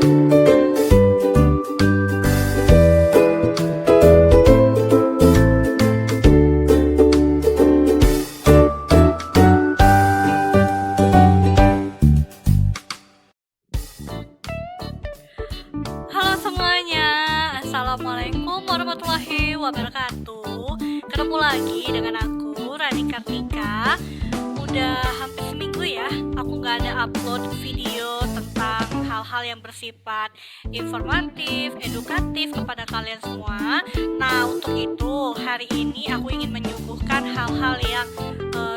Halo semuanya, Assalamualaikum warahmatullahi wabarakatuh. Ketemu lagi dengan aku, Rani Kartika. Udah hampir seminggu ya, aku gak ada upload video tentang hal-hal yang bersifat informatif, edukatif kepada kalian semua. Nah, untuk itu hari ini aku ingin menyuguhkan hal-hal yang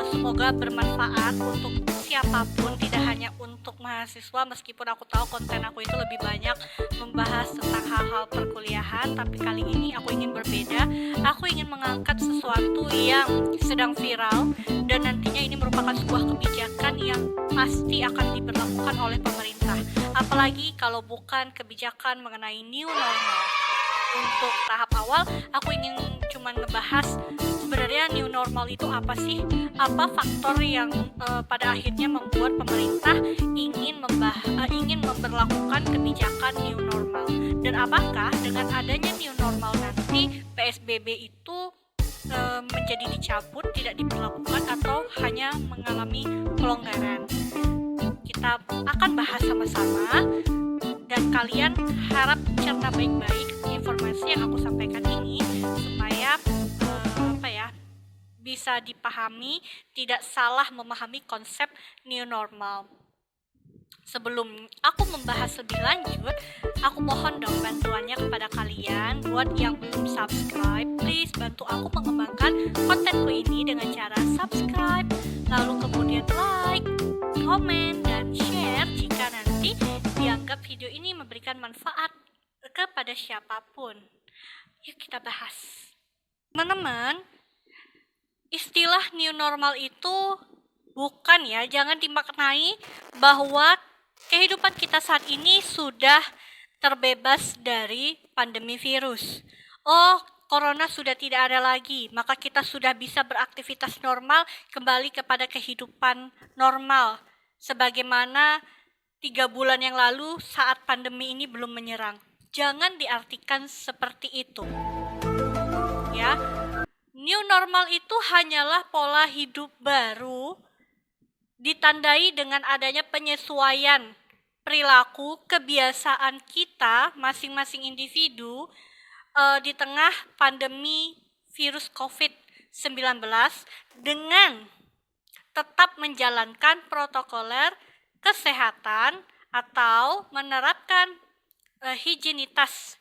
semoga bermanfaat untuk siapapun, tidak hanya untuk mahasiswa, meskipun aku tahu konten aku itu lebih banyak membahas tentang hal-hal perkuliahan, tapi kali ini aku ingin berbeda. Aku ingin mengangkat sesuatu yang sedang viral dan nantinya ini merupakan sebuah kebijakan yang pasti akan diberlakukan oleh pemerintah, apalagi kalau bukan kebijakan mengenai new normal. Untuk tahap awal, aku ingin cuman ngebahas sebenarnya new normal itu apa sih? Apa faktor yang pada akhirnya membuat pemerintah ingin memberlakukan kebijakan new normal? Dan apakah dengan adanya new normal nanti PSBB itu menjadi dicabut, tidak diberlakukan, atau hanya mengalami pelonggaran? Kita akan bahas sama-sama dan kalian harap cerna baik-baik informasi yang aku sampaikan ini supaya bisa dipahami, tidak salah memahami konsep new normal. Sebelum aku membahas lebih lanjut, aku mohon dong bantuannya kepada kalian. Buat yang belum subscribe, please bantu aku mengembangkan kontenku ini dengan cara subscribe, lalu kemudian like, komen, dan share jika nanti dianggap video ini memberikan manfaat kepada siapapun. Yuk kita bahas. Teman-teman, istilah new normal itu jangan dimaknai bahwa kehidupan kita saat ini sudah terbebas dari pandemi virus. Oh, corona sudah tidak ada lagi, maka kita sudah bisa beraktivitas normal, kembali kepada kehidupan normal sebagaimana 3 bulan yang lalu saat pandemi ini belum menyerang. Jangan diartikan seperti itu. Ya, new normal itu hanyalah pola hidup baru ditandai dengan adanya penyesuaian perilaku kebiasaan kita masing-masing individu di tengah pandemi virus COVID-19 dengan tetap menjalankan protokoler kesehatan atau menerapkan higienitas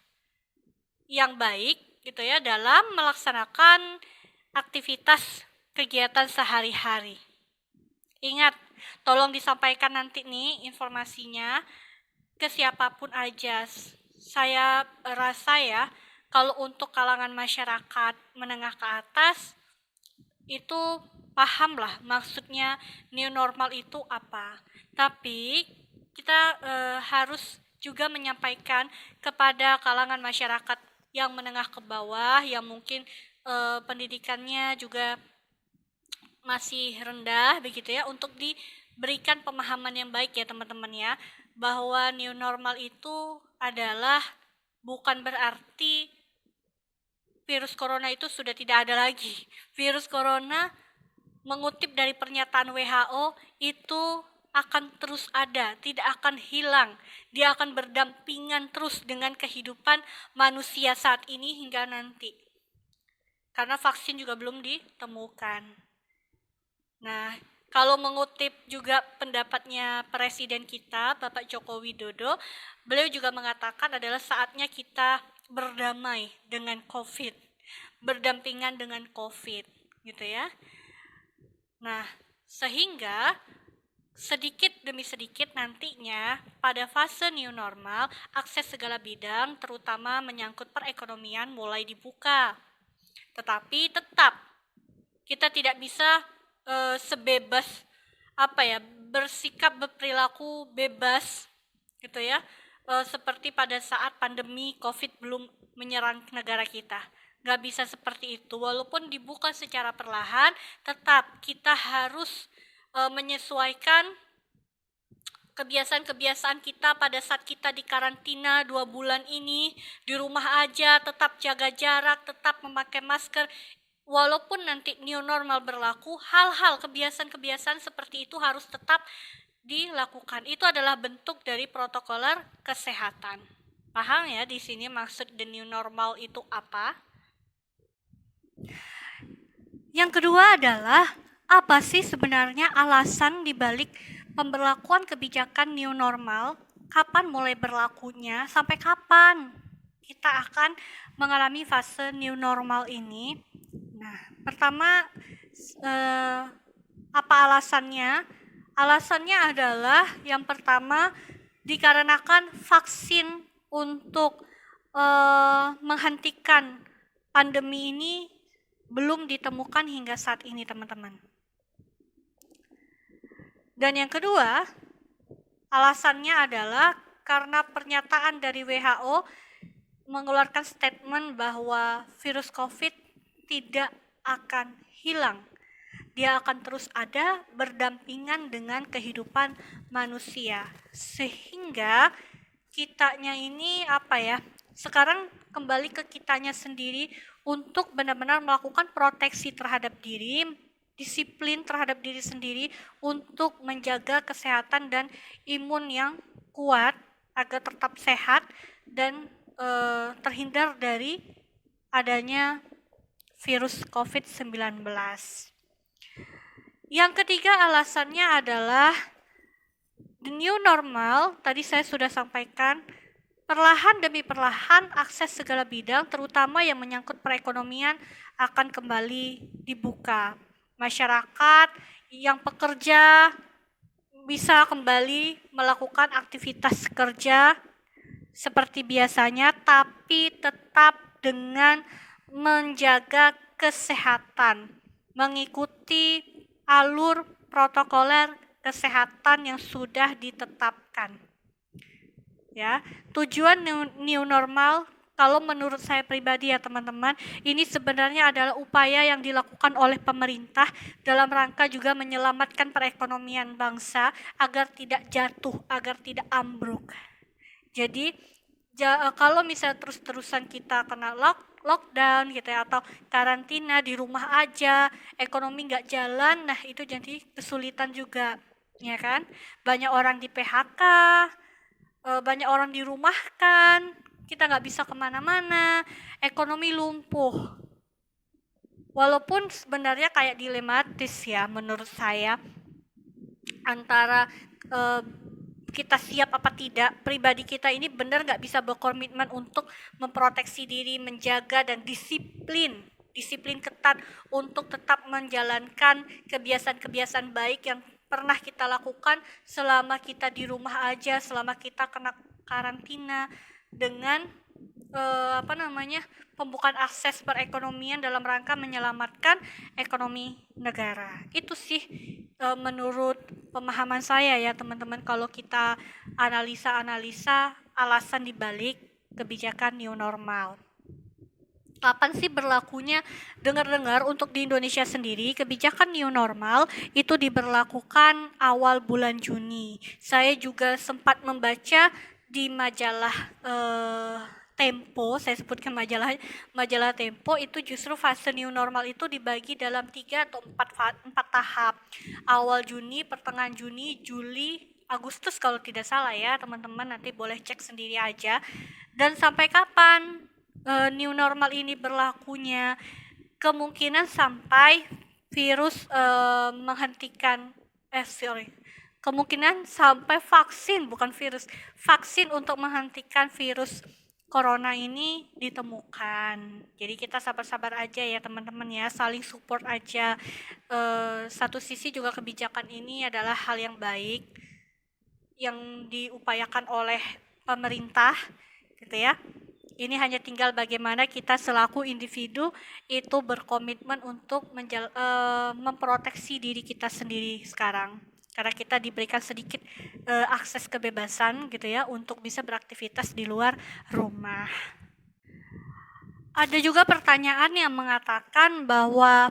yang baik gitu ya dalam melaksanakan aktivitas kegiatan sehari-hari. Ingat, tolong disampaikan nanti nih informasinya ke siapapun aja. Saya rasa ya, kalau untuk kalangan masyarakat menengah ke atas itu paham lah maksudnya new normal itu apa. Tapi kita harus juga menyampaikan kepada kalangan masyarakat yang menengah ke bawah, yang mungkin pendidikannya juga masih rendah begitu ya, untuk diberikan pemahaman yang baik ya teman-teman ya, bahwa new normal itu adalah bukan berarti virus corona itu sudah tidak ada lagi. Virus corona, mengutip dari pernyataan WHO, itu akan terus ada, tidak akan hilang. Dia akan berdampingan terus dengan kehidupan manusia saat ini hingga nanti. Karena vaksin juga belum ditemukan. Nah, kalau mengutip juga pendapatnya Presiden kita, Bapak Joko Widodo, beliau juga mengatakan adalah saatnya kita berdamai dengan COVID, berdampingan dengan COVID, gitu ya. Nah, sehingga sedikit demi sedikit nantinya pada fase new normal, akses segala bidang terutama menyangkut perekonomian mulai dibuka. Tetapi tetap kita tidak bisa sebebas bersikap berperilaku bebas gitu ya, seperti pada saat pandemi COVID belum menyerang negara kita. Gak bisa seperti itu, walaupun dibuka secara perlahan, tetap kita harus menyesuaikan kebiasaan-kebiasaan kita pada saat kita di karantina 2 bulan ini, di rumah aja, tetap jaga jarak, tetap memakai masker. Walaupun nanti new normal berlaku, hal-hal kebiasaan-kebiasaan seperti itu harus tetap dilakukan. Itu adalah bentuk dari protokoler kesehatan. Paham ya di sini maksud the new normal itu apa? Yang kedua adalah apa sih sebenarnya alasan dibalik pemberlakuan kebijakan new normal? Kapan mulai berlakunya? Sampai kapan kita akan mengalami fase new normal ini? Nah, pertama apa alasannya? Alasannya adalah yang pertama dikarenakan vaksin untuk menghentikan pandemi ini belum ditemukan hingga saat ini, teman-teman. Dan yang kedua, alasannya adalah karena pernyataan dari WHO mengeluarkan statement bahwa virus COVID tidak akan hilang. Dia akan terus ada berdampingan dengan kehidupan manusia. Sehingga kitanya ini sekarang kembali ke kitanya sendiri untuk benar-benar melakukan proteksi terhadap diri, disiplin terhadap diri sendiri untuk menjaga kesehatan dan imun yang kuat agar tetap sehat dan terhindar dari adanya virus COVID-19. Yang ketiga alasannya adalah the new normal, tadi saya sudah sampaikan, perlahan demi perlahan akses segala bidang terutama yang menyangkut perekonomian akan kembali dibuka. Masyarakat yang pekerja bisa kembali melakukan aktivitas kerja seperti biasanya, tapi tetap dengan menjaga kesehatan, mengikuti alur protokoler kesehatan yang sudah ditetapkan. Ya, tujuan new normal kalau menurut saya pribadi ya teman-teman, ini sebenarnya adalah upaya yang dilakukan oleh pemerintah dalam rangka juga menyelamatkan perekonomian bangsa agar tidak jatuh, agar tidak ambruk. Jadi kalau misalnya terus-terusan kita kena lockdown gitu ya, atau karantina di rumah aja, ekonomi nggak jalan, nah itu jadi kesulitan juga, ya kan? Banyak orang di PHK, banyak orang dirumahkan, kita nggak bisa kemana-mana, ekonomi lumpuh. Walaupun sebenarnya kayak dilematis ya menurut saya, antara kita siap apa tidak. Pribadi kita ini benar nggak bisa berkomitmen untuk memproteksi diri, menjaga dan disiplin ketat untuk tetap menjalankan kebiasaan-kebiasaan baik yang pernah kita lakukan selama kita di rumah aja, selama kita kena karantina, dengan pembukaan akses perekonomian dalam rangka menyelamatkan ekonomi negara. Itu sih menurut pemahaman saya ya teman-teman, kalau kita analisa alasan dibalik kebijakan new normal. Kapan sih berlakunya? Dengar-dengar untuk di Indonesia sendiri kebijakan new normal itu diberlakukan awal bulan Juni. Saya juga sempat membaca di majalah Tempo, saya sebutkan majalah Tempo, itu justru fase new normal itu dibagi dalam 3 atau 4 tahap. Awal Juni, pertengahan Juni, Juli, Agustus kalau tidak salah ya teman-teman, nanti boleh cek sendiri aja. Dan sampai kapan new normal ini berlakunya? Kemungkinan sampai virus kemungkinan sampai vaksin untuk menghentikan virus corona ini ditemukan. Jadi kita sabar-sabar aja ya teman-teman ya, saling support aja. Satu sisi juga kebijakan ini adalah hal yang baik yang diupayakan oleh pemerintah gitu ya. Ini hanya tinggal bagaimana kita selaku individu itu berkomitmen untuk memproteksi diri kita sendiri sekarang. Karena kita diberikan sedikit akses kebebasan gitu ya untuk bisa beraktivitas di luar rumah. Ada juga pertanyaan yang mengatakan bahwa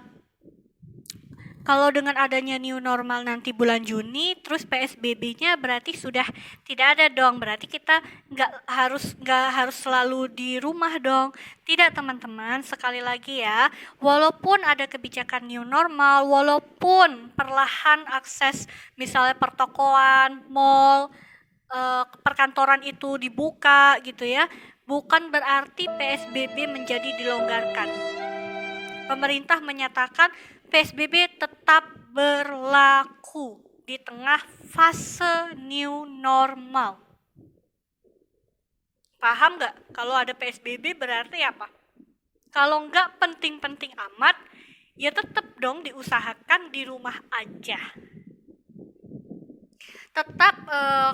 Kalau dengan adanya new normal nanti bulan Juni, terus PSBB-nya berarti sudah tidak ada dong. Berarti kita nggak harus selalu di rumah dong. Tidak teman-teman, sekali lagi ya, walaupun ada kebijakan new normal, walaupun perlahan akses misalnya pertokoan, mall, perkantoran itu dibuka gitu ya, bukan berarti PSBB menjadi dilonggarkan. Pemerintah menyatakan PSBB tetap berlaku di tengah fase new normal. Paham nggak? Kalau ada PSBB berarti apa? Kalau nggak penting-penting amat, ya tetap dong diusahakan di rumah aja. Tetap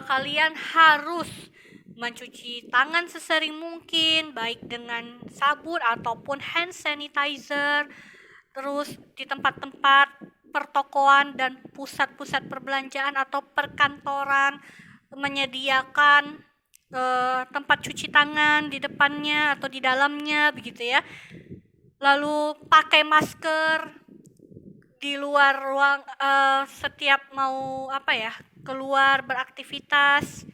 kalian harus mencuci tangan sesering mungkin, baik dengan sabun ataupun hand sanitizer. Terus di tempat-tempat pertokoan dan pusat-pusat perbelanjaan atau perkantoran menyediakan tempat cuci tangan di depannya atau di dalamnya begitu ya. Lalu pakai masker di luar ruang setiap mau keluar beraktivitas.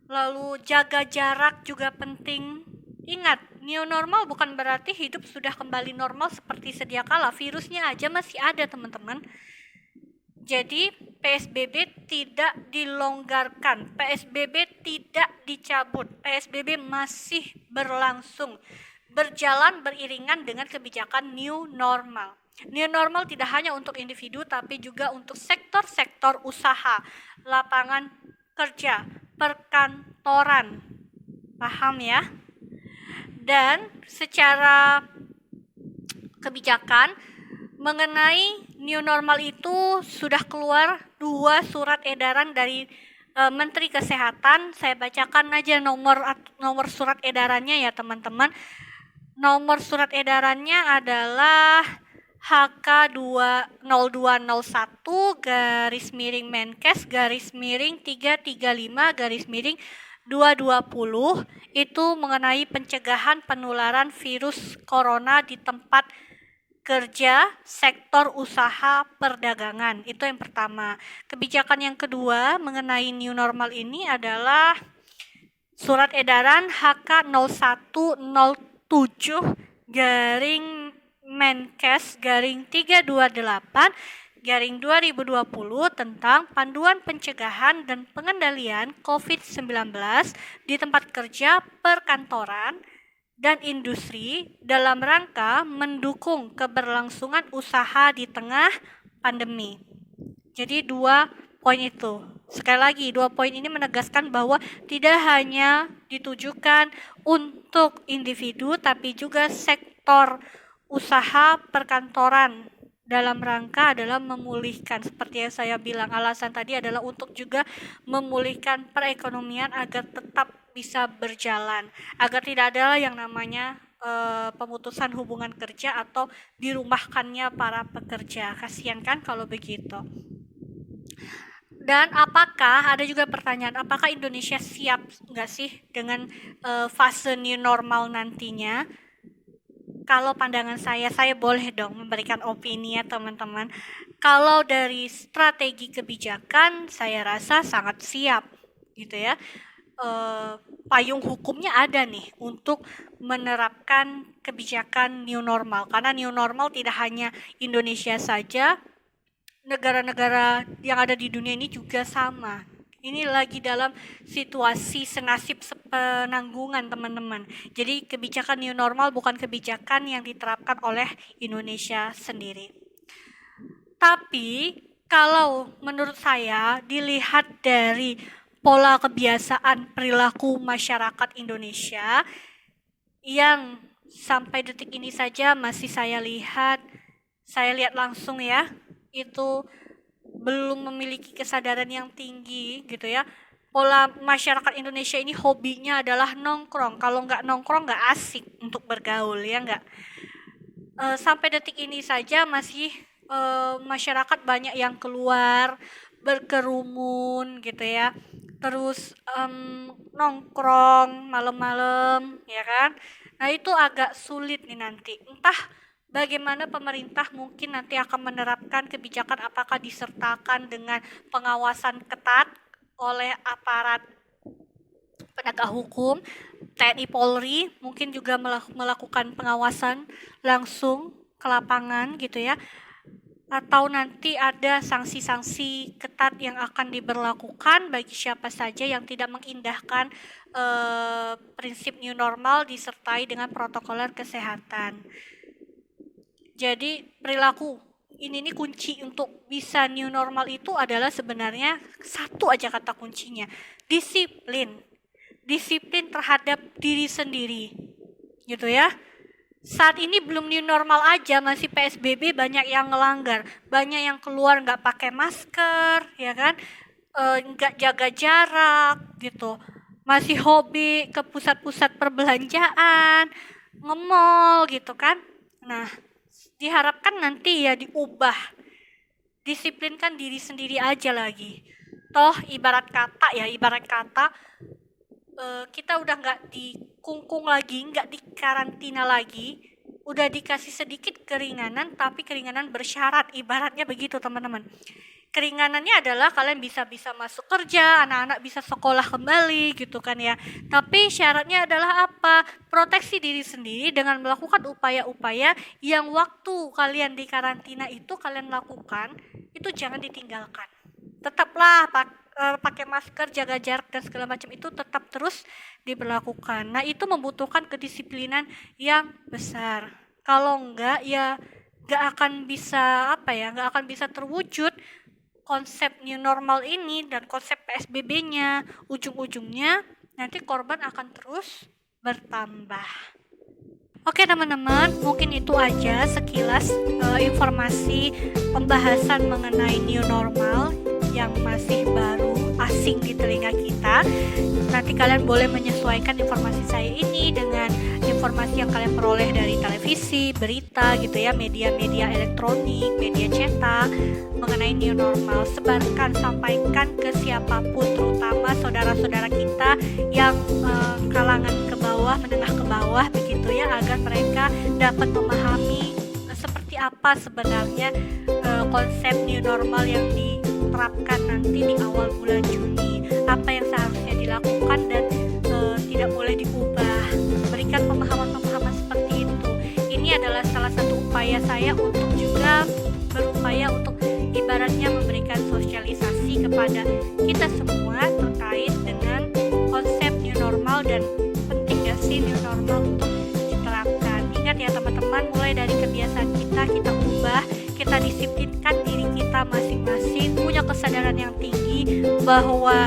Lalu jaga jarak juga penting. Ingat, new normal bukan berarti hidup sudah kembali normal seperti sedia kala. Virusnya aja masih ada, teman-teman. Jadi, PSBB tidak dilonggarkan. PSBB tidak dicabut. PSBB masih berlangsung. Berjalan beriringan dengan kebijakan new normal. New normal tidak hanya untuk individu, tapi juga untuk sektor-sektor usaha, lapangan kerja, perkantoran. Paham ya? Dan secara kebijakan mengenai new normal itu sudah keluar 2 surat edaran dari Menteri Kesehatan. Saya bacakan aja nomor surat edarannya ya teman-teman. Nomor surat edarannya adalah HK-0201-Menkes-335-220 itu mengenai pencegahan penularan virus corona di tempat kerja, sektor usaha, perdagangan. Itu yang pertama. Kebijakan yang kedua mengenai new normal ini adalah surat edaran HK-0107 garing Menkes garing 328 garing 2020 tentang panduan pencegahan dan pengendalian COVID-19 di tempat kerja, perkantoran, dan industri dalam rangka mendukung keberlangsungan usaha di tengah pandemi. Jadi 2 poin itu. Sekali lagi, 2 poin ini menegaskan bahwa tidak hanya ditujukan untuk individu, tapi juga sektor usaha perkantoran dalam rangka adalah memulihkan. Seperti yang saya bilang, alasan tadi adalah untuk juga memulihkan perekonomian agar tetap bisa berjalan, agar tidak ada yang namanya pemutusan hubungan kerja atau dirumahkannya para pekerja. Kasihan kan kalau begitu. Dan apakah ada juga pertanyaan, apakah Indonesia siap nggak sih dengan fase new normal nantinya? Kalau pandangan saya boleh dong memberikan opini ya teman-teman. Kalau dari strategi kebijakan, saya rasa sangat siap gitu ya. Payung hukumnya ada nih untuk menerapkan kebijakan new normal. Karena new normal tidak hanya Indonesia saja, negara-negara yang ada di dunia ini juga sama. Ini lagi dalam situasi senasib sepenanggungan teman-teman. Jadi kebijakan new normal bukan kebijakan yang diterapkan oleh Indonesia sendiri. Tapi kalau menurut saya dilihat dari pola kebiasaan perilaku masyarakat Indonesia yang sampai detik ini saja masih saya lihat langsung ya, itu belum memiliki kesadaran yang tinggi gitu ya. Pola masyarakat Indonesia ini hobinya adalah nongkrong. Kalau nggak nongkrong nggak asik untuk bergaul ya nggak. Sampai detik ini saja masih masyarakat banyak yang keluar berkerumun gitu ya. Terus nongkrong malam-malam ya kan. Nah itu agak sulit nih nanti. Entah bagaimana pemerintah mungkin nanti akan menerapkan kebijakan, apakah disertakan dengan pengawasan ketat oleh aparat penegak hukum, TNI Polri, mungkin juga melakukan pengawasan langsung ke lapangan gitu ya, atau nanti ada sanksi-sanksi ketat yang akan diberlakukan bagi siapa saja yang tidak mengindahkan prinsip new normal disertai dengan protokoler kesehatan. Jadi perilaku ini nih kunci untuk bisa new normal itu adalah sebenarnya satu aja kata kuncinya, disiplin terhadap diri sendiri gitu ya. Saat ini belum new normal aja, masih PSBB, banyak yang ngelanggar, banyak yang keluar nggak pakai masker ya kan, nggak jaga jarak gitu, masih hobi ke pusat-pusat perbelanjaan, nge-mall gitu kan. Nah, diharapkan nanti ya diubah, disiplinkan diri sendiri aja lagi. Toh ibarat kata kita udah nggak dikungkung lagi, nggak dikarantina lagi, udah dikasih sedikit keringanan, tapi keringanan bersyarat, ibaratnya begitu teman-teman. Keringanannya adalah kalian bisa masuk kerja, anak-anak bisa sekolah kembali gitu kan ya. Tapi syaratnya adalah apa? Proteksi diri sendiri dengan melakukan upaya-upaya yang waktu kalian di karantina itu kalian lakukan, itu jangan ditinggalkan. Tetaplah pakai masker, jaga jarak dan segala macam itu tetap terus diberlakukan. Nah, itu membutuhkan kedisiplinan yang besar. Kalau enggak ya nggak akan bisa terwujud konsep new normal ini dan konsep PSBB-nya. Ujung-ujungnya nanti korban akan terus bertambah. Oke teman-teman, mungkin itu aja sekilas informasi pembahasan mengenai new normal yang masih baru, asing di telinga kita. Nanti kalian boleh menyesuaikan informasi saya ini dengan informasi yang kalian peroleh dari televisi, berita gitu ya, media-media elektronik, media cetak mengenai new normal. Sebarkan, sampaikan ke siapapun, terutama saudara-saudara kita yang kalangan ke bawah, menengah ke bawah begitu ya, agar mereka dapat memahami seperti apa sebenarnya konsep new normal yang diterapkan nanti di awal bulan Juni, apa yang seharusnya dilakukan dan tidak boleh diubah. Berikan pemahaman-pemahaman seperti itu. Ini adalah salah satu upaya saya untuk juga berupaya untuk ibaratnya memberikan sosialisasi kepada kita semua terkait dengan konsep new normal dan penting gak sih new normal untuk diterapkan. Ingat ya teman-teman, mulai dari kebiasaan kita ubah, kita disiplinkan diri kita masing-masing, punya kesadaran yang tinggi bahwa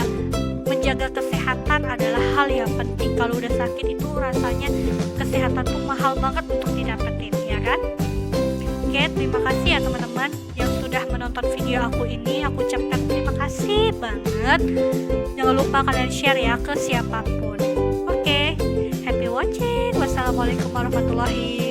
menjaga kesehatan adalah hal yang penting. Kalau udah sakit itu rasanya kesehatan tuh mahal banget untuk didapetin, ya kan? Oke, terima kasih ya teman-teman yang sudah menonton video aku ini. Aku ucapkan terima kasih banget. Jangan lupa kalian share ya ke siapapun. Oke, happy watching. Wassalamualaikum warahmatullahi